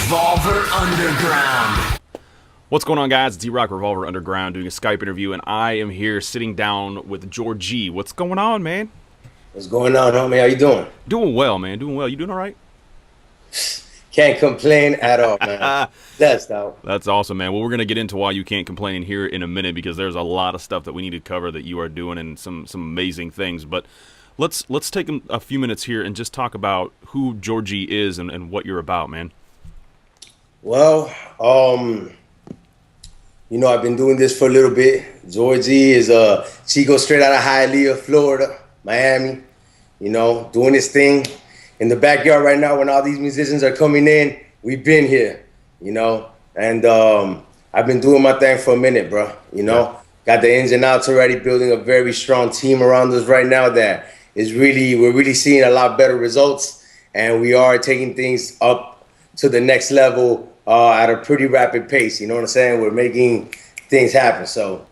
Revolver Underground. What's going on, guys? It's D-Rock Revolver Underground doing a Skype interview, and I am here sitting down with JOR-G. What's going on, man? What's going on, homie? How you doing? Doing well, man. Doing well. You doing all right? Can't complain at all, man. That's out. That's awesome, man. Well, we're going to get into why you can't complain here in a minute, because there's a lot of stuff that we need to cover that you are doing and some amazing things. But let's take a few minutes here and just talk about who JOR-G is and what you're about, man. Well, I've been doing this for a little bit. JOR-G is Chico straight out of Hialeah, Florida, Miami. Doing his thing in the backyard right now when all these musicians are coming in. We've been here, and I've been doing my thing for a minute, bro. Got the ins and outs already, building a very strong team around us right now that we're really seeing a lot better results, and we are taking things up to the next level at a pretty rapid pace. You know what I'm saying? We're making things happen. So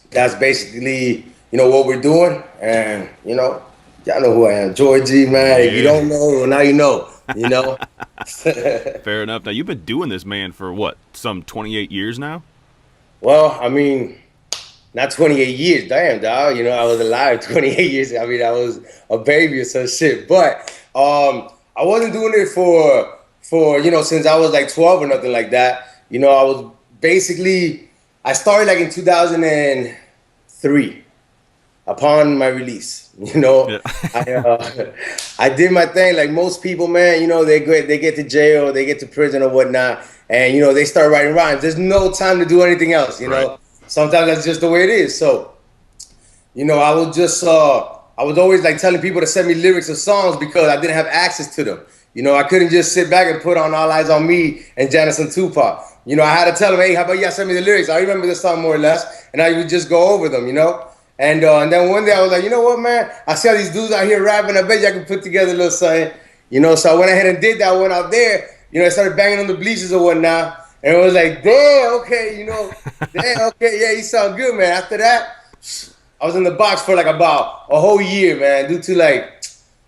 that's basically, what we're doing. And, y'all know who I am. JOR-G, man. Yeah. If you don't know, well, now you know, Fair enough. Now, you've been doing this, man, for what, some 28 years now? Well, I mean, not 28 years. Damn, dog. I was alive 28 years. I mean, I was a baby or some shit. But I wasn't doing it for since I was like 12 or nothing like that. I started like in 2003 upon my release. Yeah. I did my thing like most people, man. They get to jail, they get to prison or whatnot, and they start writing rhymes. There's no time to do anything else. Right. Sometimes that's just the way it is. So, I was always like telling people to send me lyrics of songs because I didn't have access to them. I couldn't just sit back and put on All Eyes on Me and Janis and Tupac. I had to tell them, hey, how about y'all send me the lyrics? I remember this song more or less, and I would just go over them, And then one day I was like, you know what, man? I see all these dudes out here rapping. I bet y'all can put together a little something, So I went ahead and did that. I went out there, I started banging on the bleachers or whatnot, and it was like, damn, okay, damn, okay, yeah, you sound good, man. After that, I was in the box for like about a whole year, man, due to like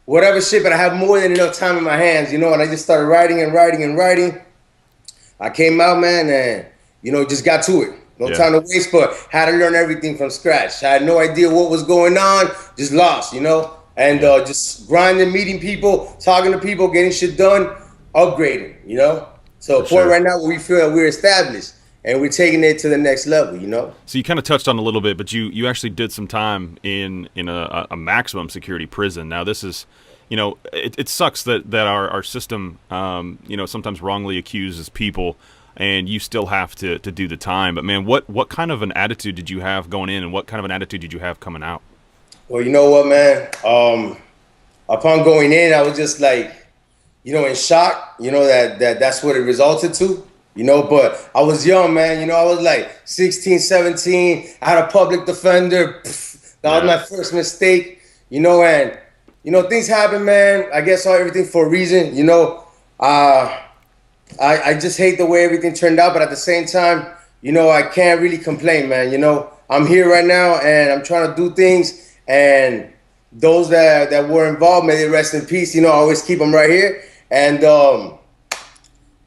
whatever shit, but I have more than enough time in my hands, and I just started writing and writing and writing. I came out, man, and, just got to it. No time to waste, but had to learn everything from scratch. I had no idea what was going on, just lost, and just grinding, meeting people, talking to people, getting shit done, upgrading, So For sure. right now we feel that we're established and we're taking it to the next level, So you kind of touched on it a little bit, but you actually did some time in a maximum security prison. Now this is, it sucks that our system, sometimes wrongly accuses people, and you still have to do the time. But man, what kind of an attitude did you have going in, and what kind of an attitude did you have coming out? Well, you know what, man? Upon going in, I was just like, in shock, that's what it resulted to. But I was young, man. I was like 16, 17. I had a public defender. That was my first mistake, and, things happen, man. I guess everything for a reason, I just hate the way everything turned out. But at the same time, I can't really complain, man. I'm here right now and I'm trying to do things. And those that were involved, may they rest in peace. I always keep them right here. And,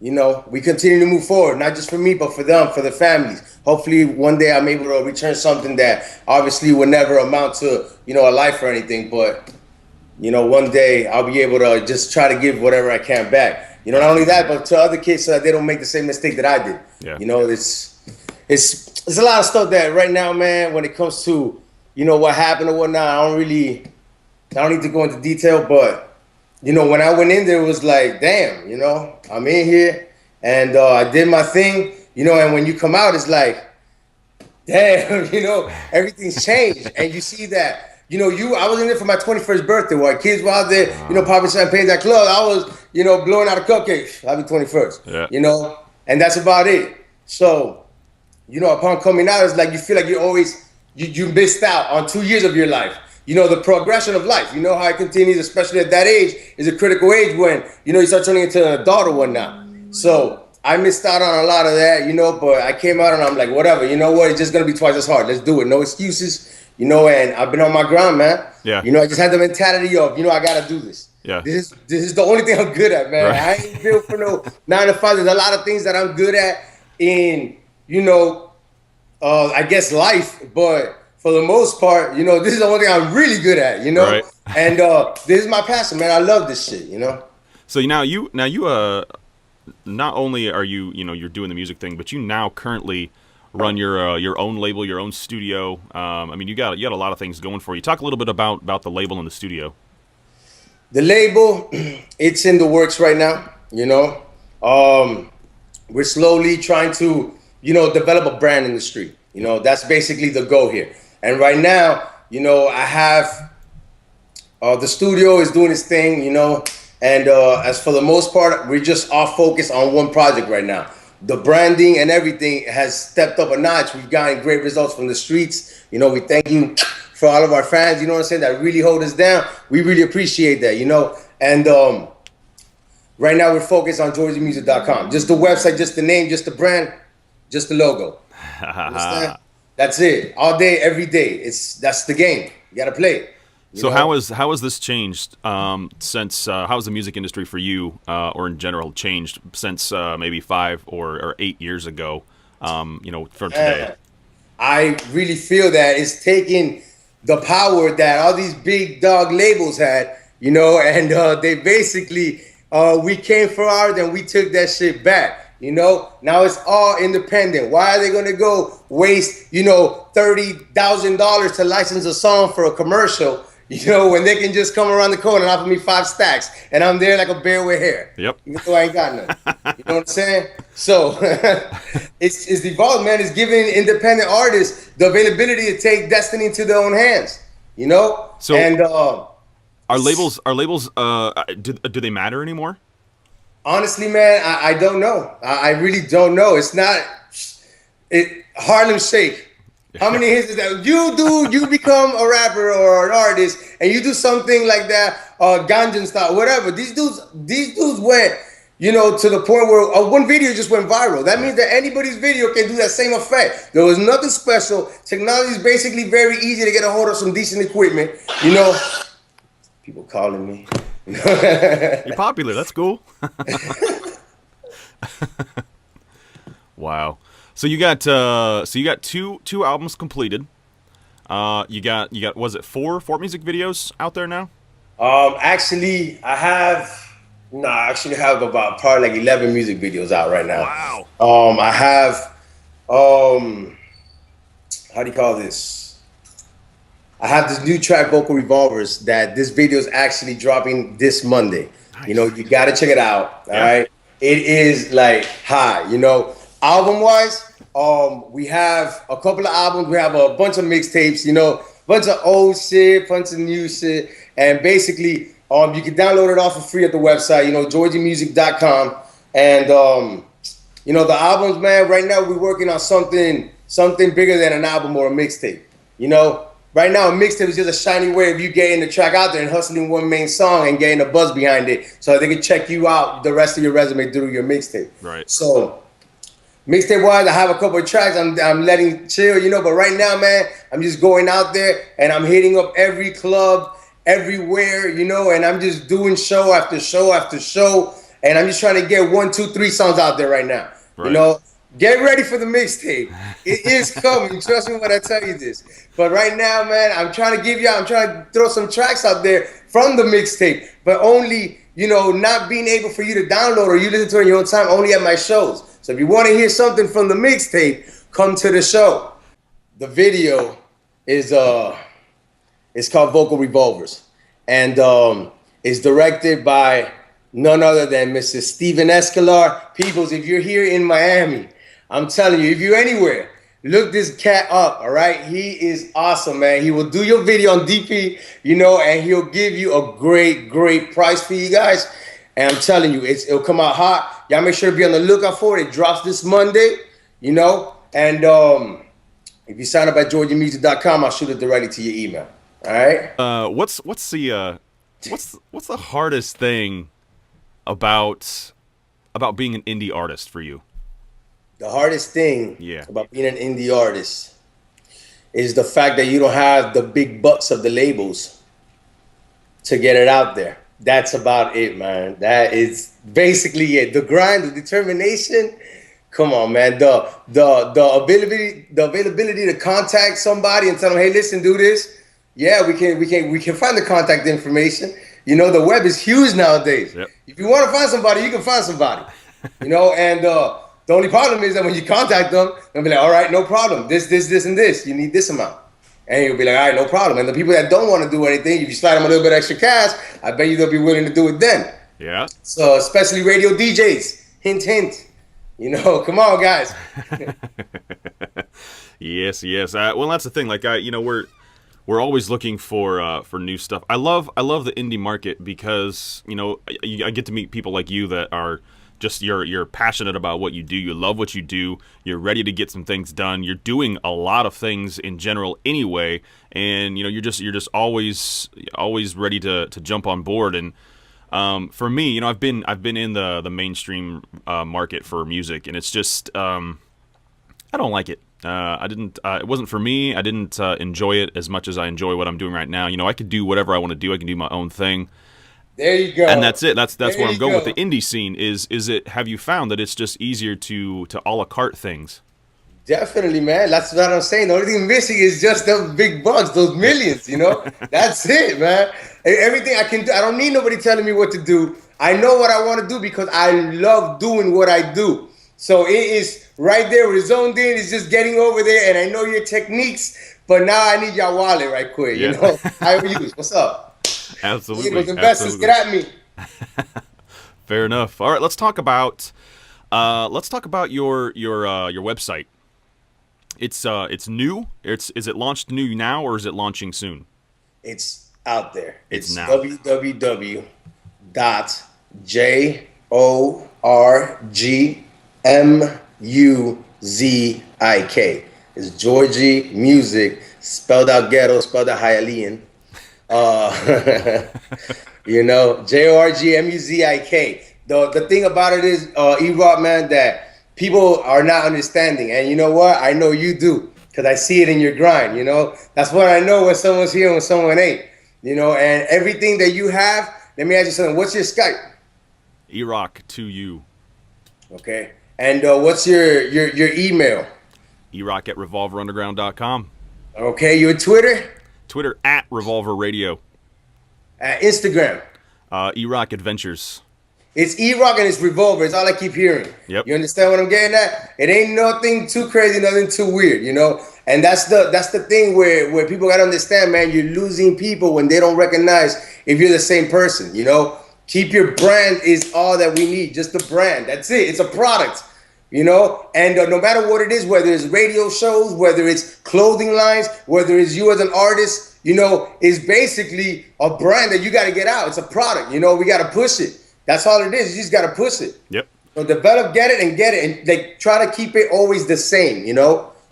we continue to move forward, not just for me, but for them, for the families. Hopefully one day I'm able to return something that obviously would never amount to, a life or anything. But, one day I'll be able to just try to give whatever I can back. Not only that, but to other kids so that they don't make the same mistake that I did. Yeah. It's a lot of stuff that right now, man, when it comes to, what happened or whatnot, I don't need to go into detail, but when I went in there, it was like, damn, I'm in here and I did my thing, and when you come out, it's like, damn, everything's changed. And you see that, I was in there for my 21st birthday while kids were out there, popping champagne at club. I was, blowing out a cupcake. Happy 21st, and that's about it. So, upon coming out, it's like you feel like you missed out on 2 years of your life. The progression of life, how it continues, especially at that age, is a critical age when, you start turning into an adult or whatnot. So I missed out on a lot of that, but I came out and I'm like, whatever, it's just going to be twice as hard. Let's do it. No excuses, and I've been on my grind, man. Yeah. I just had the mentality of, I got to do this. Yeah. This is the only thing I'm good at, man. Right. I ain't built for no 9 to 5. There's a lot of things that I'm good at in, I guess life, but for the most part, this is the only thing I'm really good at, Right. And this is my passion, man. I love this shit, So now you not only are you you're doing the music thing, but you now currently run your own label, your own studio. I mean, you got a lot of things going for you. Talk a little bit about the label and the studio. The label, it's in the works right now, We're slowly trying to, develop a brand in the street. That's basically the goal here. And right now, I have the studio is doing its thing, and as for the most part, we're just all focused on one project right now. The branding and everything has stepped up a notch. We've gotten great results from the streets. We thank you for all of our fans, you know what I'm saying, that really hold us down. We really appreciate that, And right now we're focused on JOR-G Just the website, just the name, just the brand, just the logo. Understand? That's it. All day, every day. That's the game. You gotta play it. So how has this changed since how has the music industry for you or in general changed since maybe 5 or 8 years ago? From today. I really feel that it's taking the power that all these big dog labels had, and they basically we came for ours and we took that shit back. Now it's all independent. Why are they gonna go waste, $30,000 to license a song for a commercial, when they can just come around the corner and offer me 5 stacks and I'm there like a bear with hair. Yep. I ain't got nothing. You know what I'm saying? So it's evolved, man. It's giving independent artists the availability to take destiny into their own hands. So and are labels do they matter anymore? honestly, man, I don't know. I really don't know. It's not Harlem Shake. How many hits is that? You become a rapper or an artist and you do something like that, Ganjan style, whatever. These dudes went, to the point where one video just went viral. That means that anybody's video can do that same effect. There was nothing special. Technology is basically very easy to get a hold of some decent equipment, People calling me. You're popular. That's cool. Wow. So you got two albums completed. You got was it four music videos out there now? Actually, I have about probably like 11 music videos out right now. Wow. I have how do you call this? I have this new track, Vocal Revolvers, that this video is actually dropping this Monday. Nice. You got to check it out. All right. It is like high, album wise. We have a couple of albums. We have a bunch of mixtapes, bunch of old shit, bunch of new shit. And basically, you can download it all for free at the website, JOR-G And, the albums, man, right now we're working on something bigger than an album or a mixtape, Right now, a mixtape is just a shiny way of you getting the track out there and hustling one main song and getting a buzz behind it so they can check you out the rest of your resume through your mixtape. Right. So, mixtape-wise, I have a couple of tracks I'm letting chill, but right now, man, I'm just going out there and I'm hitting up every club, everywhere, and I'm just doing show after show after show, and I'm just trying to get 1, 2, 3 songs out there right now, Right. Get ready for the mixtape. It is coming. Trust me when I tell you this. But right now, man, I'm trying to throw some tracks out there from the mixtape, but only, not being able for you to download or you listen to it in your own time, only at my shows. So if you want to hear something from the mixtape, come to the show. The video is it's called Vocal Revolvers, and it's directed by none other than Mr. Steven Escalar. Peoples, if you're here in Miami, I'm telling you, if you're anywhere, look this cat up, all right? He is awesome, man. He will do your video on DP, and he'll give you a great, great price for you guys. And I'm telling you, it'll come out hot. Y'all make sure to be on the lookout for it. It drops this Monday, And if you sign up at JOR-G, I'll shoot it directly to your email. All right? What's the hardest thing about being an indie artist for you? The hardest thing Yeah. about being an indie artist is the fact that you don't have the big bucks of the labels to get it out there. That's about it, man. That is basically it. The grind, the determination. Come on, man. The availability to contact somebody and tell them, hey, listen, do this. Yeah, we can find the contact information. You know, the web is huge nowadays. Yep. If you want to find somebody, you can find somebody. You know, and the only problem is that when you contact them, they'll be like, all right, no problem. This, and this. You need this amount. And you'll be like, all right, no problem. And the people that don't want to do anything, if you slide them a little bit extra cash, I bet you they'll be willing to do it then. Yeah. So especially radio DJs. Hint, hint. You know, come on, guys. Yes. Well, that's the thing. Like, we're always looking for new stuff. I love the indie market because I get to meet people like you that are just you're passionate about what you do. You love what you do. You're ready to get some things done. You're doing a lot of things in general anyway, and you're just always ready to jump on board. And for me, I've been in the mainstream market for music, and it's just I don't like it. It wasn't for me. I didn't enjoy it as much as I enjoy what I'm doing right now. I could do whatever I want to do. I can do my own thing. There you go. And that's it. That's where I'm going go. with the indie scene. Is it? Have you found that it's just easier to a la carte things? Definitely, man. That's what I'm saying. The only thing missing is just those big bucks, those millions, That's it, man. Everything I can do. I don't need nobody telling me what to do. I know what I want to do because I love doing what I do. So it is right there. We're zoned in. It's just getting over there. And I know your techniques, but now I need your wallet right quick. Yeah. How you use? What's up? Absolutely. Those investors, get at me. Fair enough. All right, let's talk about your website. It's new. Is it launched new now or is it launching soon? It's out there. It's now. www.JOR-G-MUZIK. It's JOR-G Music, spelled out ghetto, spelled out Hialeah. JOR-G-MUZIK. The thing about it is, E-Rock, man, that people are not understanding. And you know what? I know you do, because I see it in your grind, That's what I know when someone's here and when someone ain't, and everything that you have. Let me ask you something. What's your Skype? E-Rock to you. Okay. And what's your email? E-Rock at revolverunderground.com. Okay. Your Twitter? Twitter at Revolver Radio. Instagram? E-Rock Adventures. It's E-Rock and it's Revolver. It's all I keep hearing. Yep. You understand what I'm getting at? It ain't nothing too crazy, nothing too weird, And that's the thing where people gotta understand, man. You're losing people when they don't recognize if you're the same person, Keep your brand is all that we need. Just the brand. That's it. It's a product, And no matter what it is, whether it's radio shows, whether it's clothing lines, whether it's you as an artist, is basically a brand that you got to get out. It's a product, we got to push it. That's all it is. You just got to push it. Yep. So develop, get it, and try to keep it always the same,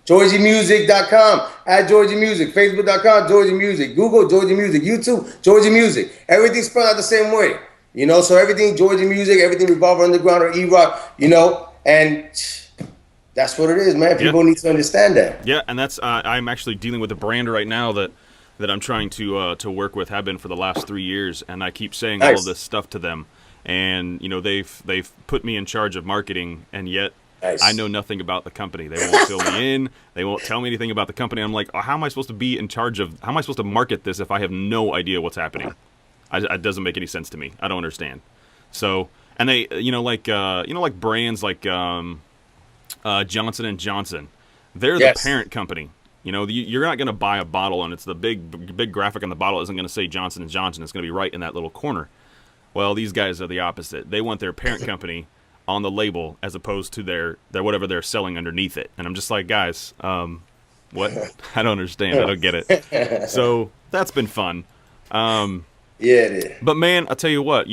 JOR-G-Music.com, at JOR-G Music, Facebook.com, JOR-G Music, Google, JOR-G Music, YouTube, JOR-G Music. Everything's spelled out the same way, so everything JOR-G Music, everything Revolver Underground or E-Rock, and that's what it is, man. People need to understand that. Yeah, and that's I'm actually dealing with a brand right now that I'm trying to work with, have been for the last 3 years, and I keep saying all of this stuff to them, and they've put me in charge of marketing, and yet I know nothing about the company. They won't fill me in. They won't tell me anything about the company. I'm like, how am I supposed to be in charge of? How am I supposed to market this if I have no idea what's happening? It doesn't make any sense to me. I don't understand. So, and they, like brands like Johnson & Johnson, they're the parent company. You're not going to buy a bottle and it's the big graphic on the bottle isn't going to say Johnson & Johnson. It's going to be right in that little corner. Well, these guys are the opposite. They want their parent company on the label as opposed to their whatever they're selling underneath it. And I'm just like, guys, what? I don't understand. I don't get it. So that's been fun. Yeah, it is. But man, I'll tell you what.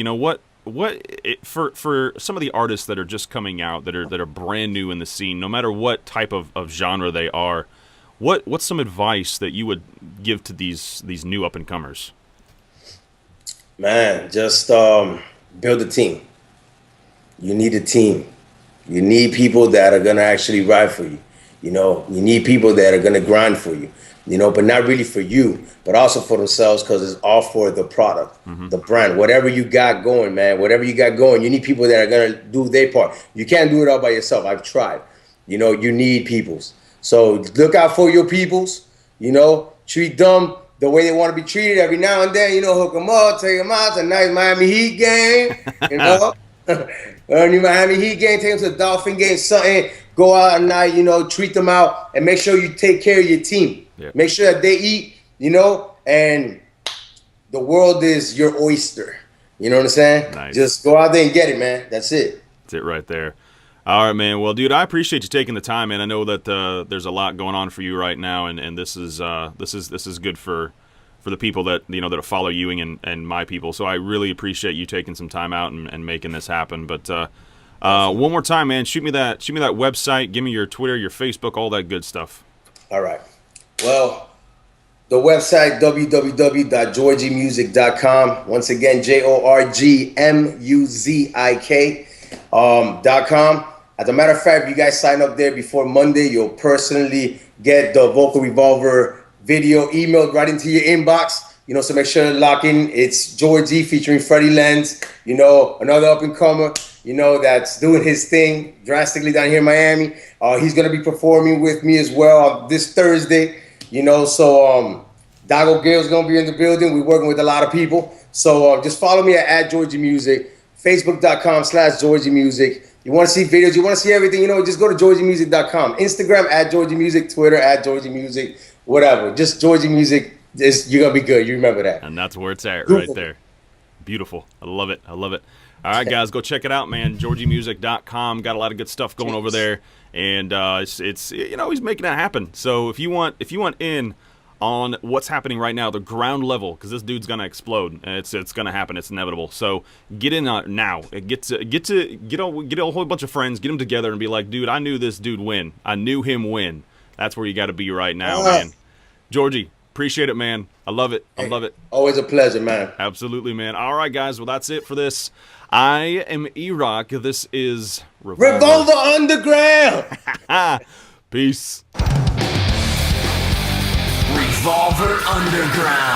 For some of the artists that are just coming out, that are brand new in the scene, no matter what type of genre they are, what's some advice that you would give to these new up and comers? Man, just build a team. You need a team. You need people that are gonna actually ride for you. You know, you need people that are gonna grind for you. You know, but not really for you, but also for themselves, because it's all for the product, the brand, whatever you got going, man. Whatever you got going, you need people that are gonna do their part. You can't do it all by yourself. I've tried. You know, you need peoples. So look out for your peoples. You know, treat them the way they want to be treated every now and then. You know, hook them up, take them out to a nice Miami Heat game. You know, earn your Miami Heat game, take them to the Dolphin game, something. Go out at night, you know, treat them out, and make sure you take care of your team. Yep. Make sure that they eat, you know, and the world is your oyster. You know what I'm saying? Nice. Just go out there and get it, man. That's it. That's it right there. All right, man. Well, dude, I appreciate you taking the time, man. I know that there's a lot going on for you right now, and this is good for the people that that follow you and my people. So I really appreciate you taking some time out and making this happen. But one more time, man, shoot me that website. Give me your Twitter, your Facebook, all that good stuff. All right. Well, the website, www.JOR-Gmusic.com. Once again, JOR-Gmusic.com. As a matter of fact, if you guys sign up there before Monday, you'll personally get the Vocal Revolver video emailed right into your inbox. You know, so make sure to lock in. It's JOR-G featuring Freddie Lenz, you know, another up-and-comer, you know, that's doing his thing drastically down here in Miami. He's going to be performing with me as well this Thursday. You know, so Dago Gale's going to be in the building. We're working with a lot of people. So just follow me at JOR-G Music, Facebook.com/JOR-G Music. You want to see videos, you want to see everything, you know, just go to JOR-Gmusic.com. Instagram at JOR-G Music, Twitter at JOR-G Music, whatever. Just JOR-G Music, you're going to be good. You remember that. And that's where it's at right there. Beautiful. I love it. I love it. All right, guys, go check it out, man. JOR-Gmusic.com. Got a lot of good stuff going over there. And it's you know, he's making it happen. So if you want in on what's happening right now, the ground level, because this dude's gonna explode. It's gonna happen. It's inevitable. So get in now. Get a whole bunch of friends. Get them together and be like, dude, I knew this dude win. I knew him win. That's where you got to be right now, man. Georgie, appreciate it, man. I love it. I love it. Always a pleasure, man. Absolutely, man. All right, guys. Well, that's it for this. I am E-Rock. This is Revolver Underground. Peace. Revolver Underground.